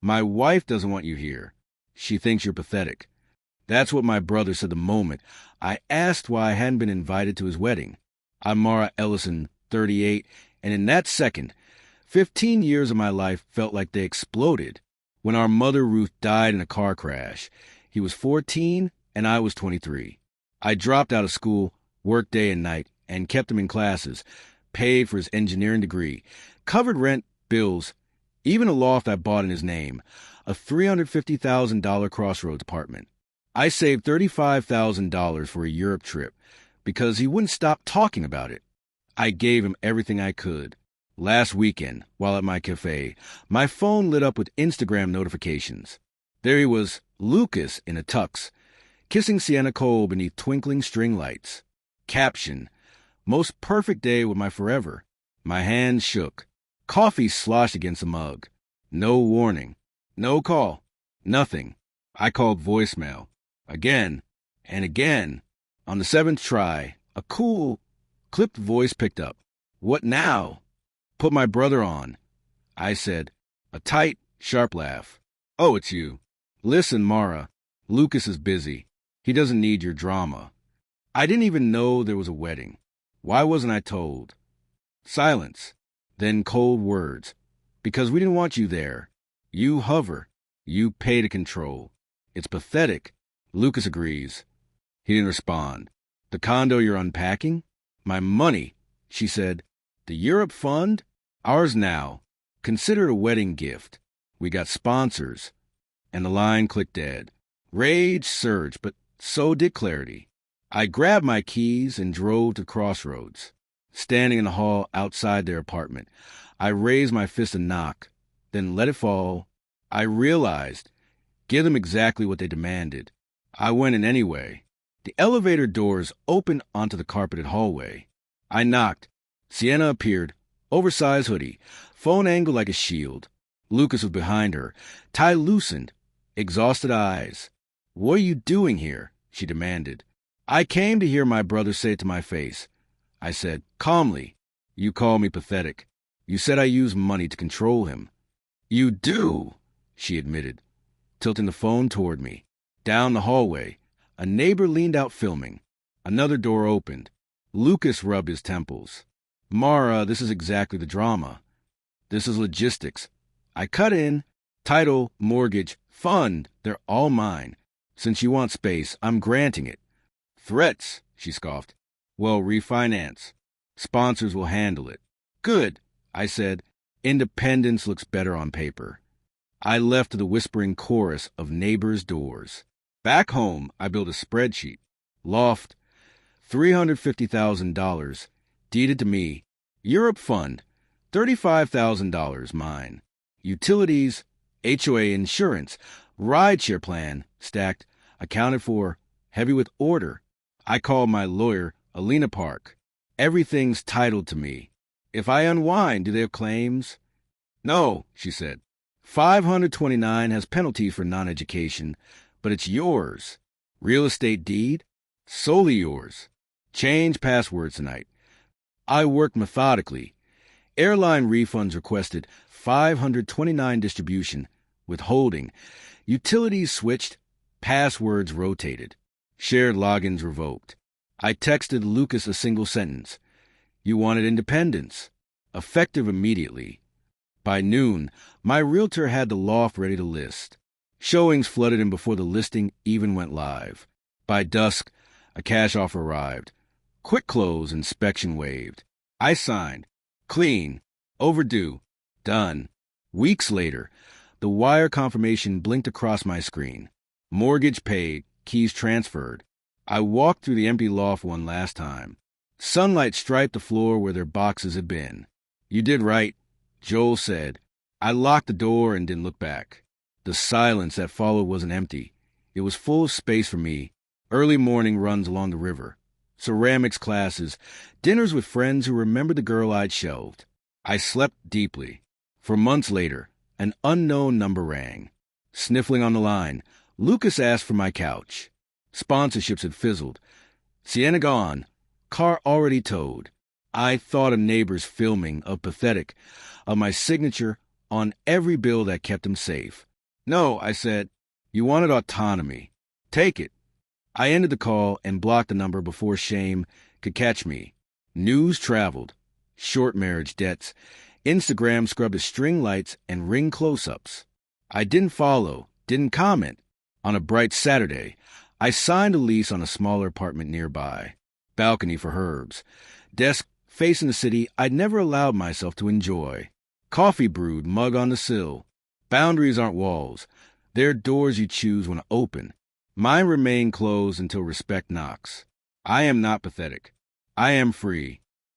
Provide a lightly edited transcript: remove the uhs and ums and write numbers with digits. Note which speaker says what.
Speaker 1: My wife doesn't want you here. She thinks you're pathetic. That's what my brother said the moment I asked why I hadn't been invited to his wedding. I'm Mara Ellison, 38, and in that second, 15 years of my life felt like they exploded. When our mother Ruth died in a car crash, he was 14 and I was 23. I dropped out of school, worked day and night, and kept him in classes, paid for his engineering degree, covered rent, bills, even a loft I bought in his name, a $350,000 Crossroads apartment. I saved $35,000 for a Europe trip because he wouldn't stop talking about it. I gave him everything I could. Last weekend, while at my cafe, my phone lit up with Instagram notifications. There he was, Lucas in a tux, kissing Sienna Cole beneath twinkling string lights. Caption, most perfect day with my forever. My hands shook. Coffee sloshed against the mug. No warning. No call. Nothing. I called voicemail. Again and again. On the seventh try, a cool, clipped voice picked up. What now? Put my brother on. I said, a tight, sharp laugh. Oh, it's you. Listen, Mara, Lucas is busy. He doesn't need your drama. I didn't even know there was a wedding. Why wasn't I told? Silence. Then cold words. Because we didn't want you there. You hover. You pay to control. It's pathetic. Lucas agrees. He didn't respond. The condo you're unpacking? My money, she said. The Europe fund? Ours now. Consider it a wedding gift. We got sponsors. And the line clicked dead. Rage surged, but so did clarity. I grabbed my keys and drove to Crossroads. Standing in the hall outside their apartment, I raised my fist and knocked, then let it fall. I realized, give them exactly what they demanded. I went in anyway. The elevator doors opened onto the carpeted hallway. I knocked. Sienna appeared, oversized hoodie, phone angled like a shield. Lucas was behind her, tie loosened, exhausted eyes. What are you doing here? She demanded. I came to hear my brother say it to my face. I said, calmly, you call me pathetic. You said I use money to control him. You do, she admitted, tilting the phone toward me. Down the hallway, a neighbor leaned out filming. Another door opened. Lucas rubbed his temples. Mara, this is exactly the drama. This is logistics. I cut in. Title, mortgage, fund, they're all mine. Since you want space, I'm granting it. Threats, she scoffed. Well, refinance. Sponsors will handle it. Good, I said. Independence looks better on paper. I left to the whispering chorus of neighbors' doors. Back home, I built a spreadsheet. Loft, $350,000, deeded to me. Europe fund, $35,000 mine. Utilities, HOA insurance, rideshare plan, stacked, accounted for, heavy with order. I called my lawyer, Alina Park. Everything's titled to me. If I unwind, do they have claims? No, she said. 529 has penalties for non-education, but it's yours. Real estate deed? Solely yours. Change passwords tonight. I worked methodically. Airline refunds requested, 529 distribution, withholding. Utilities switched, passwords rotated. Shared logins revoked. I texted Lucas a single sentence. You wanted independence. Effective immediately. By noon, my realtor had the loft ready to list. Showings flooded in before the listing even went live. By dusk, a cash offer arrived. Quick close, inspection waived. I signed. Clean. Overdue. Done. Weeks later, the wire confirmation blinked across my screen. Mortgage paid, keys transferred. I walked through the empty loft one last time. Sunlight striped the floor where their boxes had been. You did right, Joel said. I locked the door and didn't look back. The silence that followed wasn't empty. It was full of space for me. Early morning runs along the river. Ceramics classes. Dinners with friends who remembered the girl I'd shelved. I slept deeply. For months later, an unknown number rang. Sniffling on the line, Lucas asked for my couch. Sponsorships had fizzled. Sienna gone. Car already towed. I thought of neighbors filming, of pathetic, of my signature on every bill that kept him safe. No, I said. You wanted autonomy. Take it. I ended the call and blocked the number before shame could catch me. News traveled. Short marriage debts. Instagram scrubbed the string lights and ring close-ups. I didn't follow, didn't comment. On a bright Saturday, I signed a lease on a smaller apartment nearby. Balcony for Herbs. Desk facing the city I'd never allowed myself to enjoy. Coffee brewed, mug on the sill. Boundaries aren't walls. They're doors you choose when to open. Mine remain closed until respect knocks. I am not pathetic. I am free.